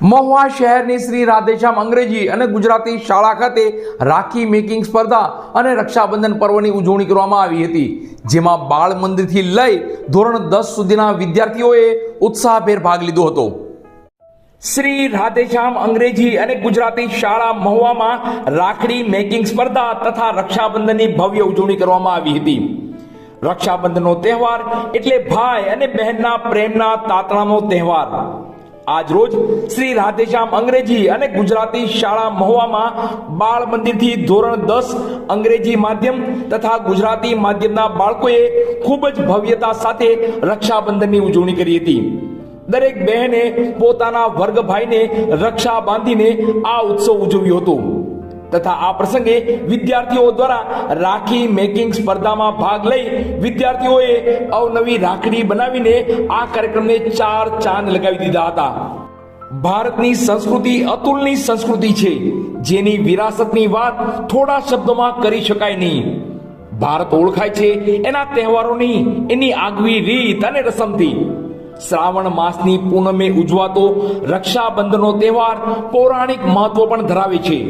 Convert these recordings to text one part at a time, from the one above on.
મહુવા શહેરની શ્રી રાધેશ્યામ અંગ્રેજી અને ગુજરાતી શાળા ખાતે રાખી મેકિંગ સ્પર્ધા અને રક્ષાબંધન પર્વની ઉજવણી કરવામાં આવી હતી, જેમાં બાળ મંદિરથી લઈ ધોરણ 10 સુધીના વિદ્યાર્થીઓએ ઉત્સાહભેર ભાગ લીધો હતો। શ્રી રાધેશ્યામ અંગ્રેજી અને ગુજરાતી શાળા મહુવામાં રાખડી મેકિંગ સ્પર્ધા તથા રક્ષાબંધનની ભવ્ય ઉજવણી કરવામાં આવી હતી। રક્ષાબંધનનો તહેવાર એટલે ભાઈ અને બહેનના પ્રેમના તાતણાનો તહેવાર। આજ રોજ શ્રી રાધેશ્યામ અંગ્રેજી અને ગુજરાતી શાળા મહુવામાં બાળ મંદિરથી ધોરણ 10 અંગ્રેજી માધ્યમ તથા ગુજરાતી માધ્યમના બાળકોએ ખૂબ જ ભવ્યતા સાથે રક્ષાબંધનની ઉજવણી કરી હતી। દરેક બહેને પોતાના વર્ગ ભાઈને રક્ષા બાંધીને આ ઉત્સવ ઉજવ્યો હતો તથા આ પ્રસંગે વિદ્યાર્થીઓ દ્વારા રાખી મેકિંગ સ્પર્ધામાં ભાગ લઈ વિદ્યાર્થીઓએ અવનવી રાખડી બનાવીને આ કાર્યક્રમને 4 ચાંદ લગાવી દીધા હતા। ભારતની સંસ્કૃતિ અતુલની સંસ્કૃતિ છે, જેની વિરાસતની વાત થોડા શબ્દોમાં કરી શકાય નહીં। ભારત ઓળખાય છે એના તહેવારોની, એની આગવી રીત અને રસમથી। શ્રાવણ માસની પૂનમે ઉજવાતો રક્ષાબંધનનો તહેવાર પૌરાણિક મહત્વ પણ ધરાવે છે।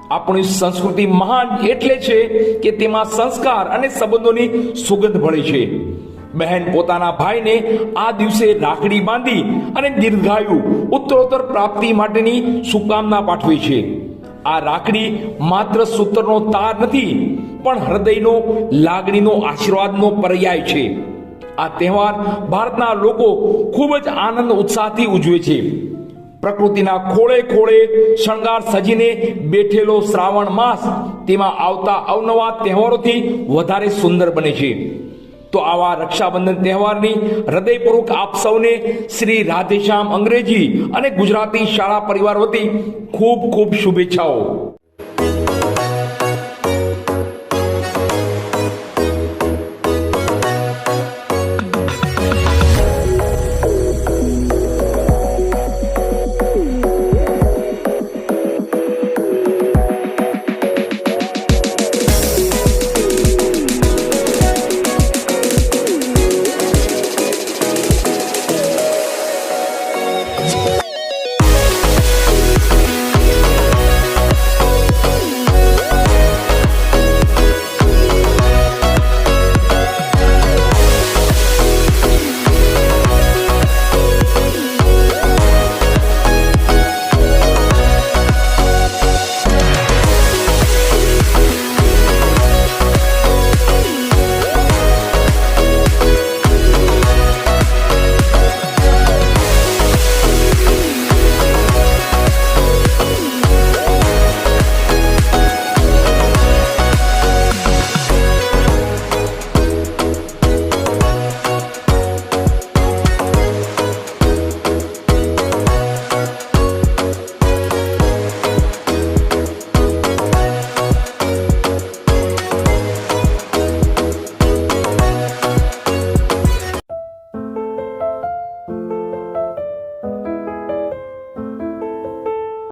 આપણી સંસ્કૃતિ મહાન એટલે છે કે તેમાં સંસ્કાર અને સંબંધોની સુગંધ ભળે છે। બહેન પોતાના ભાઈને આ દિવસે રાખડી બાંધી અને દીર્ઘાયુ ઉત્તરોત્તર પ્રાપ્તિ માટેની શુભકામના પાઠવે છે। આ રાખડી માત્ર સૂત્રનો તાર નથી, પણ હૃદયનો, લાગણીનો, આશીર્વાદનો પર્યાય છે। આ તહેવાર ભારતના લોકો ખૂબ જ આનંદ ઉત્સાહથી ઉજવે છે। પ્રકૃતિના ખોળે ખોળે શણગાર સજીને બેઠેલો શ્રાવણ માસ તેમાં આવતા અવનવા તહેવારોથી વધારે સુંદર બને છે। તો આવા રક્ષાબંધન તહેવારની હૃદયપૂર્વક આપ સૌને શ્રી રાધેશ્યામ અંગ્રેજી અને ગુજરાતી શાળા પરિવાર વતી ખૂબ ખૂબ શુભેચ્છાઓ।